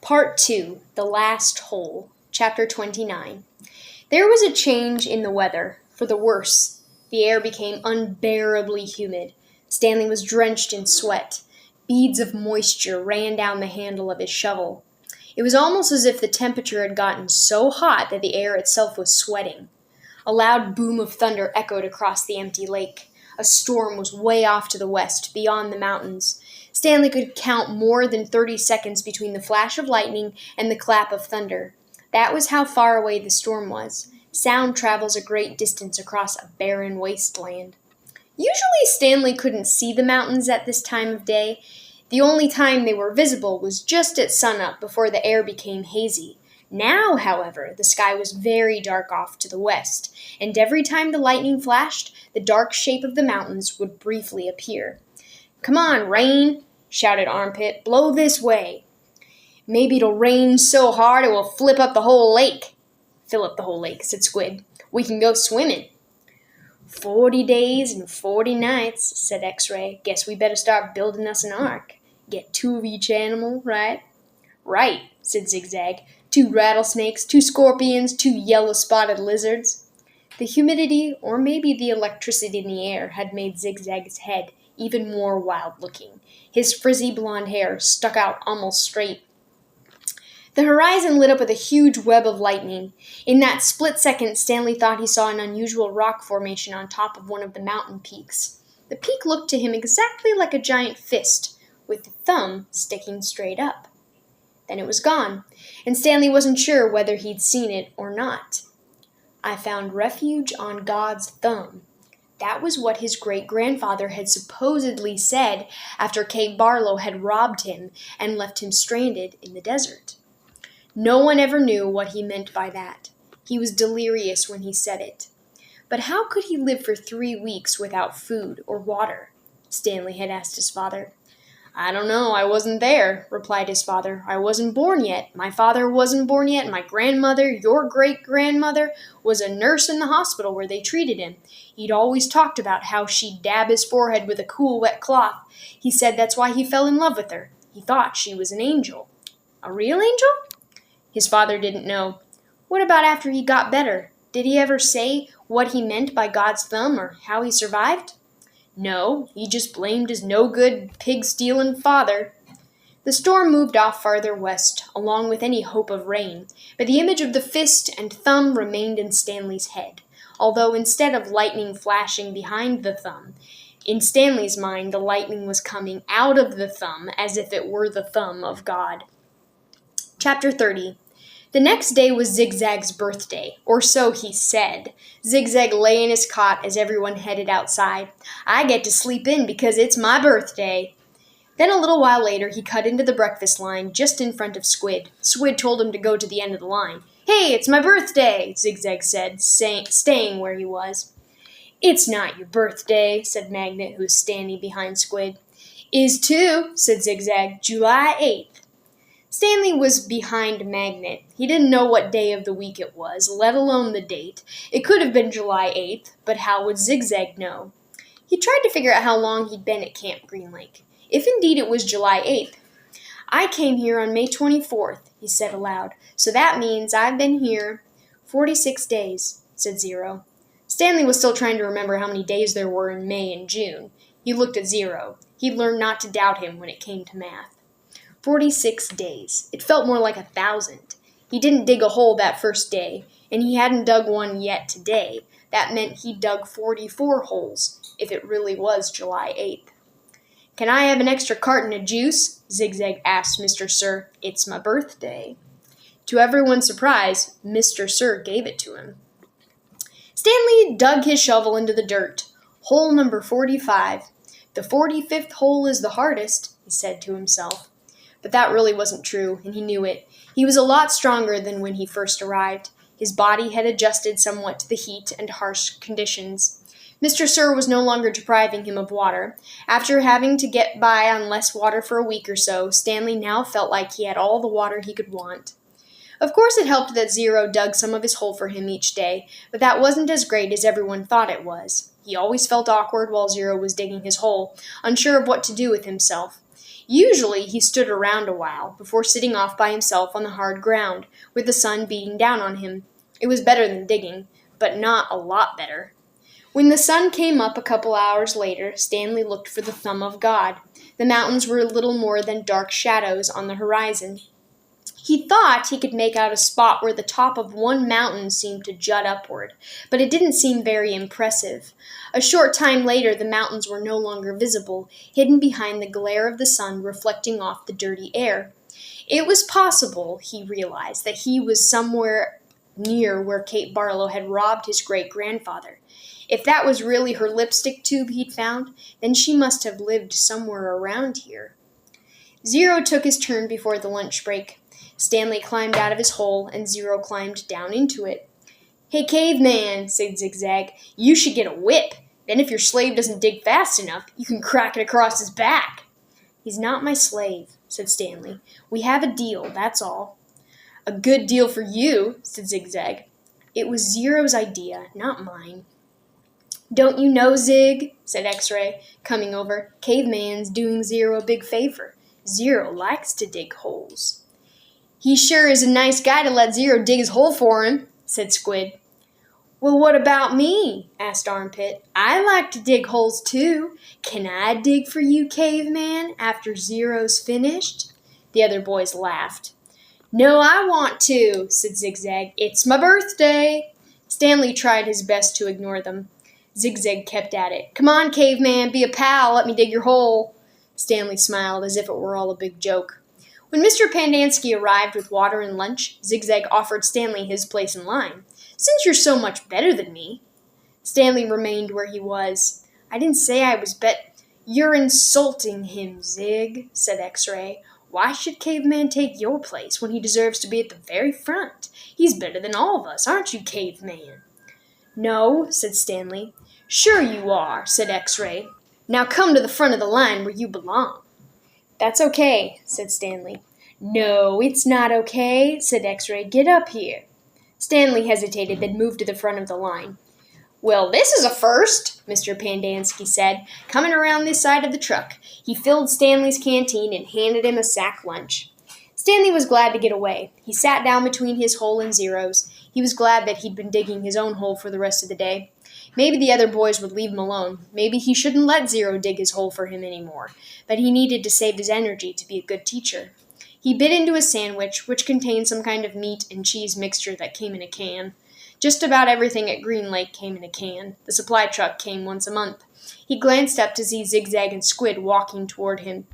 Part 2, The Last Hole, Chapter 29. There was a change in the weather, for the worse. The air became unbearably humid. Stanley was drenched in sweat. Beads of moisture ran down the handle of his shovel. It was almost as if the temperature had gotten so hot that the air itself was sweating. A loud boom of thunder echoed across the empty lake. A storm was way off to the west, beyond the mountains. Stanley could count more than 30 seconds between the flash of lightning and the clap of thunder. That was how far away the storm was. Sound travels a great distance across a barren wasteland. Usually Stanley couldn't see the mountains at this time of day. The only time they were visible was just at sunup before the air became hazy. Now, however, the sky was very dark off to the west, and every time the lightning flashed, the dark shape of the mountains would briefly appear. "Come on, rain!" shouted Armpit. "Blow this way." "Maybe it'll rain so hard it will flip up the whole lake." "Fill up the whole lake," said Squid. "We can go swimming." 40 days and 40 nights, said X-Ray. "Guess we better start building us an ark. Get 2 of each animal, right?" "Right," said Zigzag. 2 rattlesnakes, 2 scorpions, 2 yellow-spotted lizards. The humidity, or maybe the electricity in the air, had made Zigzag's head even more wild-looking. His frizzy blonde hair stuck out almost straight. The horizon lit up with a huge web of lightning. In that split second, Stanley thought he saw an unusual rock formation on top of one of the mountain peaks. The peak looked to him exactly like a giant fist, with the thumb sticking straight up. Then it was gone, and Stanley wasn't sure whether he'd seen it or not. "I found refuge on God's thumb." That was what his great-grandfather had supposedly said after Kate Barlow had robbed him and left him stranded in the desert. No one ever knew what he meant by that. He was delirious when he said it. But how could he live for 3 weeks without food or water? Stanley had asked his father. "I don't know, I wasn't there," replied his father. "I wasn't born yet. My father wasn't born yet. My grandmother, your great-grandmother, was a nurse in the hospital where they treated him. He'd always talked about how she'd dab his forehead with a cool, wet cloth. He said that's why he fell in love with her. He thought she was an angel." "A real angel?" His father didn't know. "What about after he got better? Did he ever say what he meant by God's thumb or how he survived?" "No, he just blamed his no-good, pig-stealing father." The storm moved off farther west, along with any hope of rain, but the image of the fist and thumb remained in Stanley's head, although instead of lightning flashing behind the thumb, in Stanley's mind the lightning was coming out of the thumb as if it were the thumb of God. Chapter 30. The next day was Zigzag's birthday, or so he said. Zigzag lay in his cot as everyone headed outside. "I get to sleep in because it's my birthday." Then a little while later, he cut into the breakfast line just in front of Squid. Squid told him to go to the end of the line. "Hey, it's my birthday," Zigzag said, staying where he was. "It's not your birthday," said Magnet, who was standing behind Squid. "Is too," said Zigzag. "July 8th. Stanley was behind Magnet. He didn't know what day of the week it was, let alone the date. It could have been July 8th, but how would Zigzag know? He tried to figure out how long he'd been at Camp Green Lake. If indeed it was July 8th. "I came here on May 24th, he said aloud. "So that means I've been here 46 days, said Zero. Stanley was still trying to remember how many days there were in May and June. He looked at Zero. He'd learned not to doubt him when it came to math. 46 days. It felt more like 1,000. He didn't dig a hole that first day, and he hadn't dug one yet today. That meant he dug 44 holes, if it really was July 8th. "Can I have an extra carton of juice?" Zigzag asked Mr. Sir. "It's my birthday." To everyone's surprise, Mr. Sir gave it to him. Stanley dug his shovel into the dirt. Hole number 45. "The 45th hole is the hardest," he said to himself. But that really wasn't true, and he knew it. He was a lot stronger than when he first arrived. His body had adjusted somewhat to the heat and harsh conditions. Mr. Sir was no longer depriving him of water. After having to get by on less water for a week or so, Stanley now felt like he had all the water he could want. Of course it helped that Zero dug some of his hole for him each day, but that wasn't as great as everyone thought it was. He always felt awkward while Zero was digging his hole, unsure of what to do with himself. Usually he stood around a while before sitting off by himself on the hard ground, with the sun beating down on him. It was better than digging, but not a lot better. When the sun came up a couple hours later, Stanley looked for the thumb of God. The mountains were little more than dark shadows on the horizon. He thought he could make out a spot where the top of one mountain seemed to jut upward, but it didn't seem very impressive. A short time later, the mountains were no longer visible, hidden behind the glare of the sun reflecting off the dirty air. It was possible, he realized, that he was somewhere near where Kate Barlow had robbed his great-grandfather. If that was really her lipstick tube he'd found, then she must have lived somewhere around here. Zero took his turn before the lunch break. Stanley climbed out of his hole, and Zero climbed down into it. "Hey, caveman," said Zigzag, "you should get a whip. Then if your slave doesn't dig fast enough, you can crack it across his back." "He's not my slave," said Stanley. "We have a deal, that's all." "A good deal for you," said Zigzag. "It was Zero's idea, not mine." "Don't you know, Zig," said X-Ray, coming over, "Caveman's doing Zero a big favor. Zero likes to dig holes." "He sure is a nice guy to let Zero dig his hole for him," said Squid. "Well, what about me?" asked Armpit. "I like to dig holes too. Can I dig for you, Caveman, after Zero's finished?" The other boys laughed. "No, I want to," said Zigzag. "It's my birthday." Stanley tried his best to ignore them. Zigzag kept at it. "Come on, Caveman, be a pal, let me dig your hole." Stanley smiled as if it were all a big joke. When Mr. Pandansky arrived with water and lunch, Zigzag offered Stanley his place in line. "Since you're so much better than me." Stanley remained where he was. "I didn't say I was "You're insulting him, Zig," said X-Ray. "Why should Caveman take your place when he deserves to be at the very front? He's better than all of us, aren't you, Caveman?" "No," said Stanley. "Sure you are," said X-Ray. "Now come to the front of the line where you belong." "That's okay," said Stanley. "No, it's not okay," said X-Ray. "Get up here." Stanley hesitated, then moved to the front of the line. "Well, this is a first," Mr. Pandansky said, coming around this side of the truck. He filled Stanley's canteen and handed him a sack lunch. Stanley was glad to get away. He sat down between his hole and Zero's. He was glad that he'd been digging his own hole for the rest of the day. Maybe the other boys would leave him alone. Maybe he shouldn't let Zero dig his hole for him anymore. But he needed to save his energy to be a good teacher. He bit into a sandwich, which contained some kind of meat and cheese mixture that came in a can. Just about everything at Green Lake came in a can. The supply truck came once a month. He glanced up to see Zigzag and Squid walking toward him.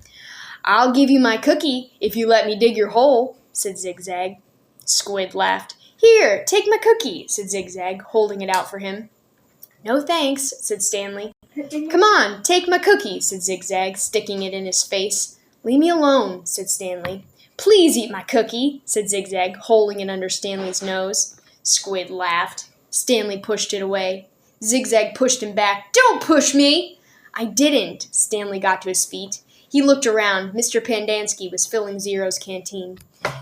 "I'll give you my cookie if you let me dig your hole," said Zigzag. Squid laughed. "Here, take my cookie," said Zigzag, holding it out for him. "No thanks," said Stanley. "Come on, take my cookie," said Zigzag, sticking it in his face. "Leave me alone," said Stanley. "Please eat my cookie," said Zigzag, holding it under Stanley's nose. Squid laughed. Stanley pushed it away. Zigzag pushed him back. "Don't push me!" "I didn't." Stanley got to his feet. He looked around. Mr. Pandansky was filling Zero's canteen.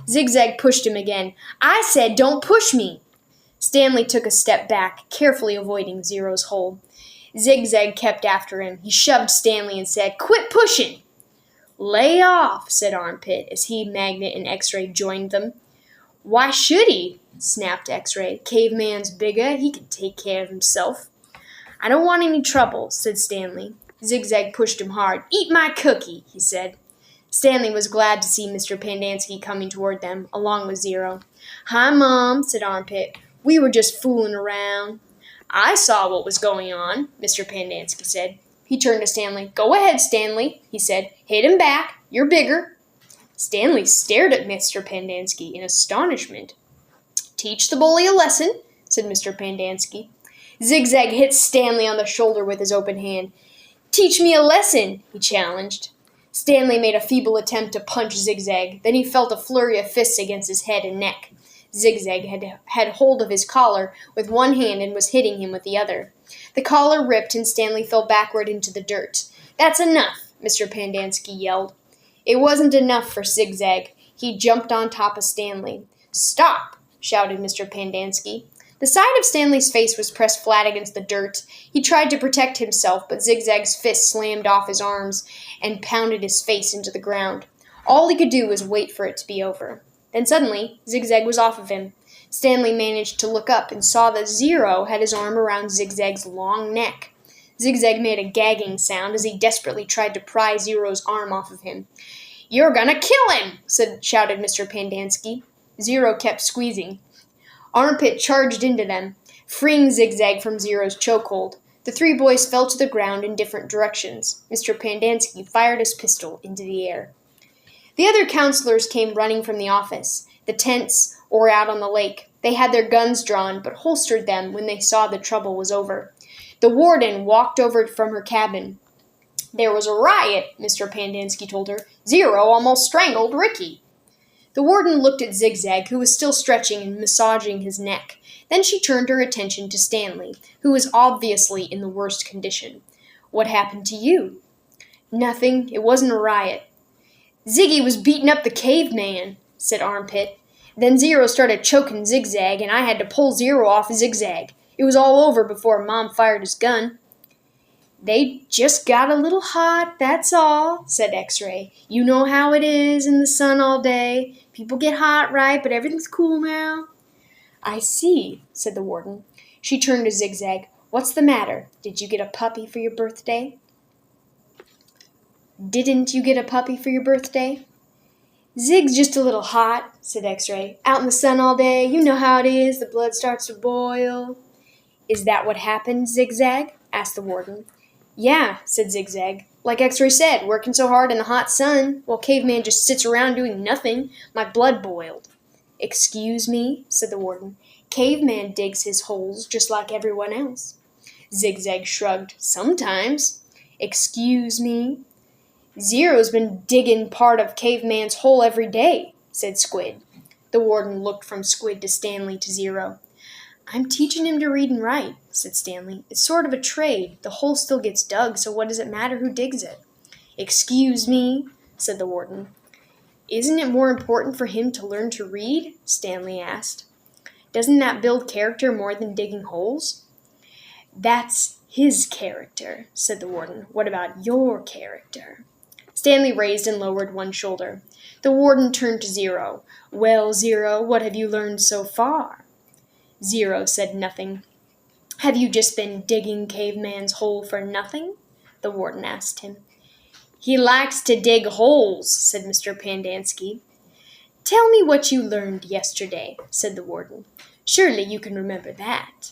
Zigzag pushed him again. "I said don't push me!" Stanley took a step back, carefully avoiding Zero's hole. Zigzag kept after him. He shoved Stanley and said, "Quit pushing!" "Lay off," said Armpit, as he, Magnet, and X-Ray joined them. "Why should he?" snapped X-Ray. "Caveman's bigger. He can take care of himself." "I don't want any trouble," said Stanley. Zigzag pushed him hard. "Eat my cookie," he said. Stanley was glad to see Mr. Pandansky coming toward them, along with Zero. "Hi, Mom," said Armpit. "We were just fooling around." "I saw what was going on," Mr. Pandansky said. He turned to Stanley. "Go ahead, Stanley," he said. "Hit him back. You're bigger." Stanley stared at Mr. Pandansky in astonishment. "Teach the bully a lesson," said Mr. Pandansky. Zigzag hit Stanley on the shoulder with his open hand. "Teach me a lesson," he challenged. Stanley made a feeble attempt to punch Zigzag. Then he felt a flurry of fists against his head and neck. Zigzag had hold of his collar with one hand and was hitting him with the other. The collar ripped and Stanley fell backward into the dirt. "That's enough," Mr. Pandansky yelled. It wasn't enough for Zigzag. He jumped on top of Stanley. "Stop!" shouted Mr. Pandansky. The side of Stanley's face was pressed flat against the dirt. He tried to protect himself, but Zigzag's fist slammed off his arms and pounded his face into the ground. All he could do was wait for it to be over. Then suddenly, Zigzag was off of him. Stanley managed to look up and saw that Zero had his arm around Zigzag's long neck. Zigzag made a gagging sound as he desperately tried to pry Zero's arm off of him. "You're gonna kill him!" shouted Mr. Pandansky. Zero kept squeezing. Armpit charged into them, freeing Zigzag from Zero's chokehold. The three boys fell to the ground in different directions. Mr. Pandansky fired his pistol into the air. The other counselors came running from the office, the tents, or out on the lake. They had their guns drawn, but holstered them when they saw the trouble was over. The warden walked over from her cabin. "There was a riot," Mr. Pandansky told her. "Zero almost strangled Ricky." The warden looked at Zigzag, who was still stretching and massaging his neck. Then she turned her attention to Stanley, who was obviously in the worst condition. "What happened to you?" "Nothing. It wasn't a riot." "Ziggy was beating up the caveman," said Armpit. "Then Zero started choking Zigzag, and I had to pull Zero off Zigzag. It was all over before Mom fired his gun." "They just got a little hot, that's all," said X-Ray. "You know how it is in the sun all day. People get hot, right, but everything's cool now." "I see," said the warden. She turned to Zigzag. "What's the matter? Did you get a puppy for your birthday?" "Didn't you get a puppy for your birthday?" "Zig's just a little hot," said X-Ray. "Out in the sun all day, you know how it is, the blood starts to boil." "Is that what happened, Zigzag?" asked the warden. "Yeah," said Zigzag. "Like X-Ray said, working so hard in the hot sun, while Caveman just sits around doing nothing, my blood boiled." "Excuse me," said the warden. "Caveman digs his holes just like everyone else." Zigzag shrugged. "Sometimes." "Excuse me." "Zero's been digging part of Caveman's hole every day," said Squid. The warden looked from Squid to Stanley to Zero. "I'm teaching him to read and write," said Stanley. "It's sort of a trade. The hole still gets dug, so what does it matter who digs it?" "Excuse me," said the warden. "Isn't it more important for him to learn to read?" Stanley asked. "Doesn't that build character more than digging holes?" "That's his character," said the warden. "What about your character?" Stanley raised and lowered one shoulder. The warden turned to Zero. "Well, Zero, what have you learned so far?" Zero said nothing. "Have you just been digging Caveman's hole for nothing?" the warden asked him. "He likes to dig holes," said Mr. Pandansky. "Tell me what you learned yesterday," said the warden. "Surely you can remember that."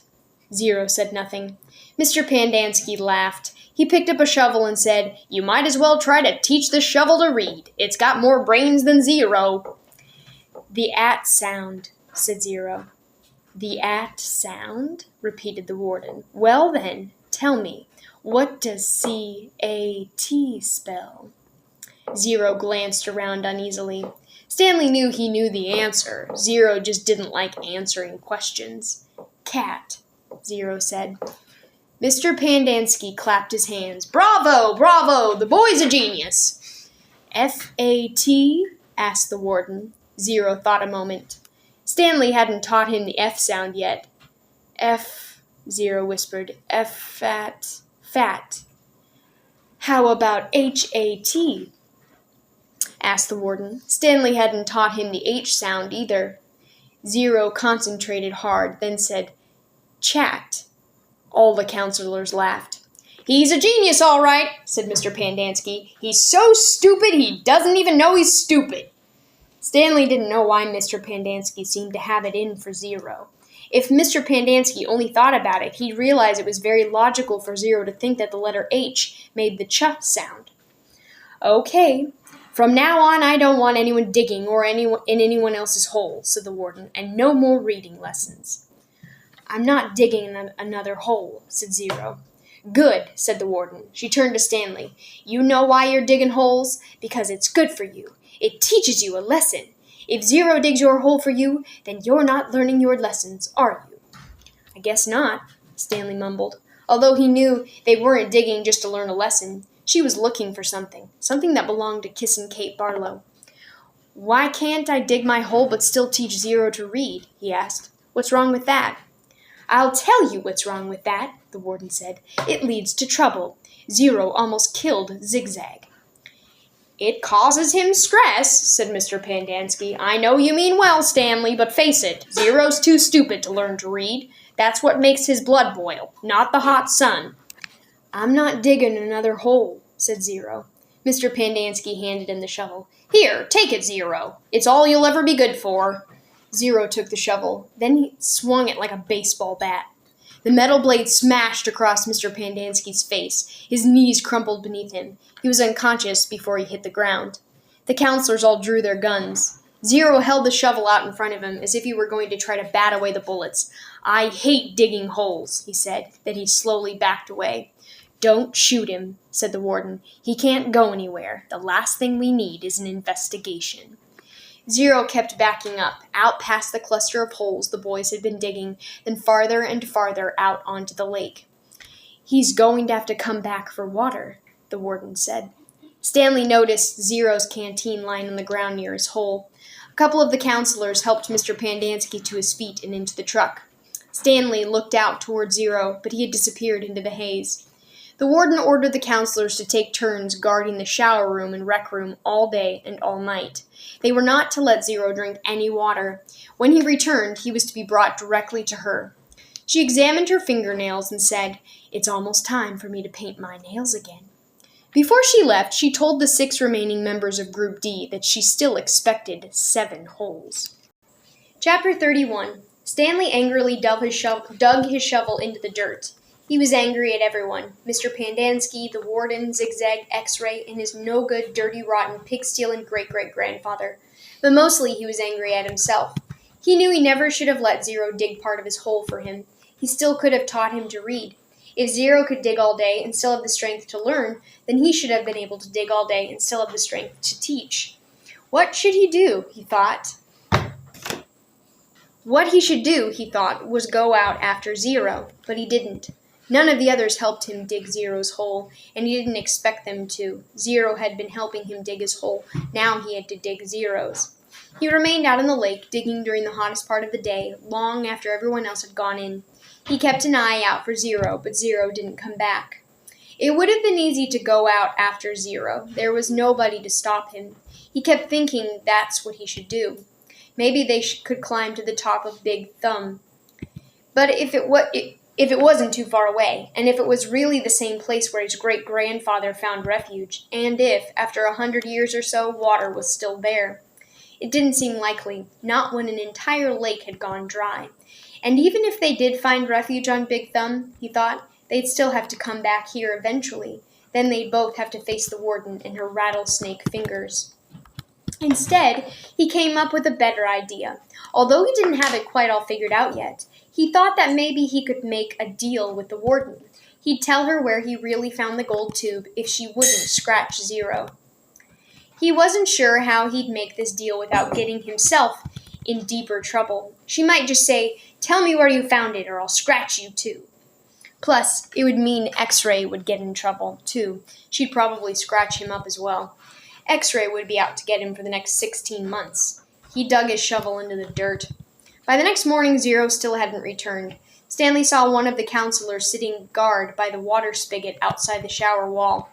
Zero said nothing. Mr. Pandansky laughed. He picked up a shovel and said, "You might as well try to teach the shovel to read. It's got more brains than Zero." "The at sound," said Zero. "The at sound?" repeated the warden. "Well then, tell me, what does C-A-T spell?" Zero glanced around uneasily. Stanley knew he knew the answer. Zero just didn't like answering questions. "Cat," Zero said. Mr. Pandansky clapped his hands. "Bravo! Bravo! The boy's a genius!" "F-A-T?" asked the warden. Zero thought a moment. Stanley hadn't taught him the F sound yet. "F," Zero whispered. "F-fat, fat." "How about H-A-T?" asked the warden. Stanley hadn't taught him the H sound either. Zero concentrated hard, then said, "Chat." All the counselors laughed. "He's a genius, all right," said Mr. Pandansky. "He's so stupid he doesn't even know he's stupid." Stanley didn't know why Mr. Pandansky seemed to have it in for Zero. If Mr. Pandansky only thought about it, he'd realize it was very logical for Zero to think that the letter H made the ch sound. "Okay, from now on I don't want anyone digging or in anyone else's hole," said the warden, "and no more reading lessons." "I'm not digging another hole," said Zero. "Good," said the warden. She turned to Stanley. "You know why you're digging holes? Because it's good for you. It teaches you a lesson. If Zero digs your hole for you, then you're not learning your lessons, are you?" "I guess not," Stanley mumbled. Although he knew they weren't digging just to learn a lesson, she was looking for something that belonged to Kissin' Kate Barlow. "Why can't I dig my hole but still teach Zero to read?" he asked. "What's wrong with that?" "I'll tell you what's wrong with that," the warden said. "It leads to trouble. Zero almost killed Zigzag." "It causes him stress," said Mr. Pandansky. "I know you mean well, Stanley, but face it, Zero's too stupid to learn to read. That's what makes his blood boil, not the hot sun." "I'm not digging another hole," said Zero. Mr. Pandansky handed him the shovel. "Here, take it, Zero. It's all you'll ever be good for." Zero took the shovel. Then he swung it like a baseball bat. The metal blade smashed across Mr. Pandansky's face. His knees crumpled beneath him. He was unconscious before he hit the ground. The counselors all drew their guns. Zero held the shovel out in front of him as if he were going to try to bat away the bullets. "I hate digging holes," he said. Then he slowly backed away. "Don't shoot him," said the warden. "He can't go anywhere. The last thing we need is an investigation." Zero kept backing up, out past the cluster of holes the boys had been digging, then farther and farther out onto the lake. "He's going to have to come back for water," the warden said. Stanley noticed Zero's canteen lying on the ground near his hole. A couple of the counselors helped Mr. Pandansky to his feet and into the truck. Stanley looked out toward Zero, but he had disappeared into the haze. The warden ordered the counselors to take turns guarding the shower room and rec room all day and all night. They were not to let Zero drink any water. When he returned, he was to be brought directly to her. She examined her fingernails and said, "It's almost time for me to paint my nails again." Before she left, she told the 6 remaining members of Group D that she still expected 7 holes. Chapter 31. Stanley angrily dug his shovel into the dirt. He was angry at everyone, Mr. Pandansky, the warden, Zigzag, X-Ray, and his no-good, dirty, rotten, pig-stealing great-great-grandfather. But mostly he was angry at himself. He knew he never should have let Zero dig part of his hole for him. He still could have taught him to read. If Zero could dig all day and still have the strength to learn, then he should have been able to dig all day and still have the strength to teach. What should he do, he thought? What he should do, he thought, was go out after Zero, but he didn't. None of the others helped him dig Zero's hole, and he didn't expect them to. Zero had been helping him dig his hole. Now he had to dig Zero's. He remained out on the lake, digging during the hottest part of the day, long after everyone else had gone in. He kept an eye out for Zero, but Zero didn't come back. It would have been easy to go out after Zero. There was nobody to stop him. He kept thinking that's what he should do. Maybe they could climb to the top of Big Thumb. But if it wasn't too far away, and if it was really the same place where his great-grandfather found refuge, and if, after 100 years or so, water was still there. It didn't seem likely, not when an entire lake had gone dry. And even if they did find refuge on Big Thumb, he thought, they'd still have to come back here eventually. Then they'd both have to face the warden and her rattlesnake fingers. Instead, he came up with a better idea. Although he didn't have it quite all figured out yet, he thought that maybe he could make a deal with the warden. He'd tell her where he really found the gold tube if she wouldn't scratch Zero. He wasn't sure how he'd make this deal without getting himself in deeper trouble. She might just say, "Tell me where you found it or I'll scratch you too." Plus, it would mean X-Ray would get in trouble too. She'd probably scratch him up as well. X-Ray would be out to get him for the next 16 months. He dug his shovel into the dirt. By the next morning, Zero still hadn't returned. Stanley saw one of the counselors sitting guard by the water spigot outside the shower wall.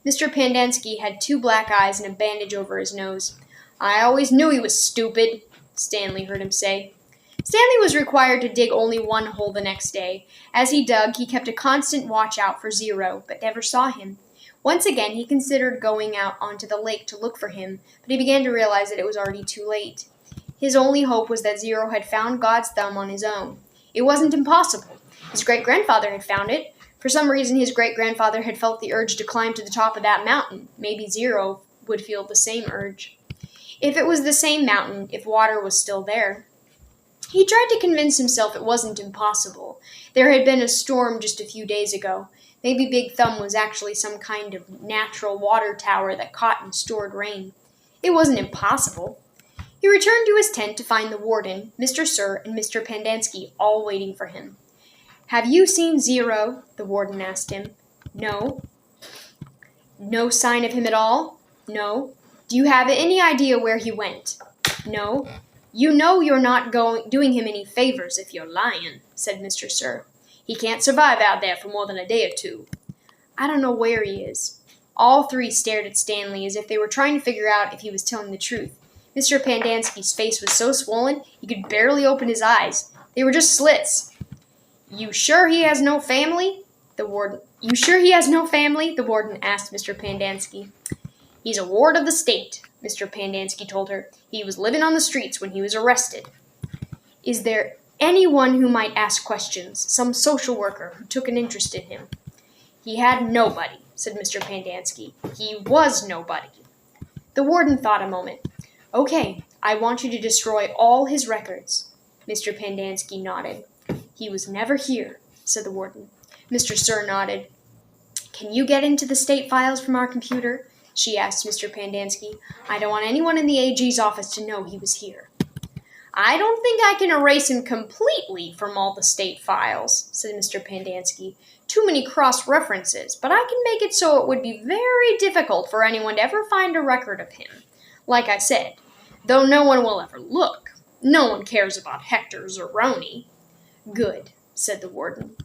Mr. Pandansky had 2 black eyes and a bandage over his nose. "I always knew he was stupid," Stanley heard him say. Stanley was required to dig only 1 hole the next day. As he dug, he kept a constant watch out for Zero, but never saw him. Once again, he considered going out onto the lake to look for him, but he began to realize that it was already too late. His only hope was that Zero had found God's thumb on his own. It wasn't impossible. His great-grandfather had found it. For some reason, his great-grandfather had felt the urge to climb to the top of that mountain. Maybe Zero would feel the same urge. If it was the same mountain, if water was still there. He tried to convince himself it wasn't impossible. There had been a storm just a few days ago. Maybe Big Thumb was actually some kind of natural water tower that caught and stored rain. It wasn't impossible. He returned to his tent to find the warden, Mr. Sir, and Mr. Pandansky all waiting for him. "Have you seen Zero?" the warden asked him. "No." "No sign of him at all?" "No." "Do you have any idea where he went?" "No." You know you're not doing him any favors if you're lying, said Mr. Sir. He can't survive out there for more than a day or two. I don't know where he is. All three stared at Stanley as if they were trying to figure out if he was telling the truth. Mr. Pandansky's face was so swollen he could barely open his eyes. They were just slits. You sure he has no family? The warden asked Mr. Pandansky. He's a ward of the state, Mr. Pandansky told her. He was living on the streets when he was arrested. Is there anyone who might ask questions? Some social worker who took an interest in him? He had nobody, said Mr. Pandansky. He was nobody. The warden thought a moment. Okay, I want you to destroy all his records. Mr. Pandansky nodded. He was never here, said the warden. Mr. Sir nodded. Can you get into the state files from our computer? She asked Mr. Pandansky. I don't want anyone in the AG's office to know he was here. I don't think I can erase him completely from all the state files, said Mr. Pandansky. Too many cross-references, but I can make it so it would be very difficult for anyone to ever find a record of him. Like I said, though no one will ever look. No one cares about Hector Zeroni. Good, said the warden.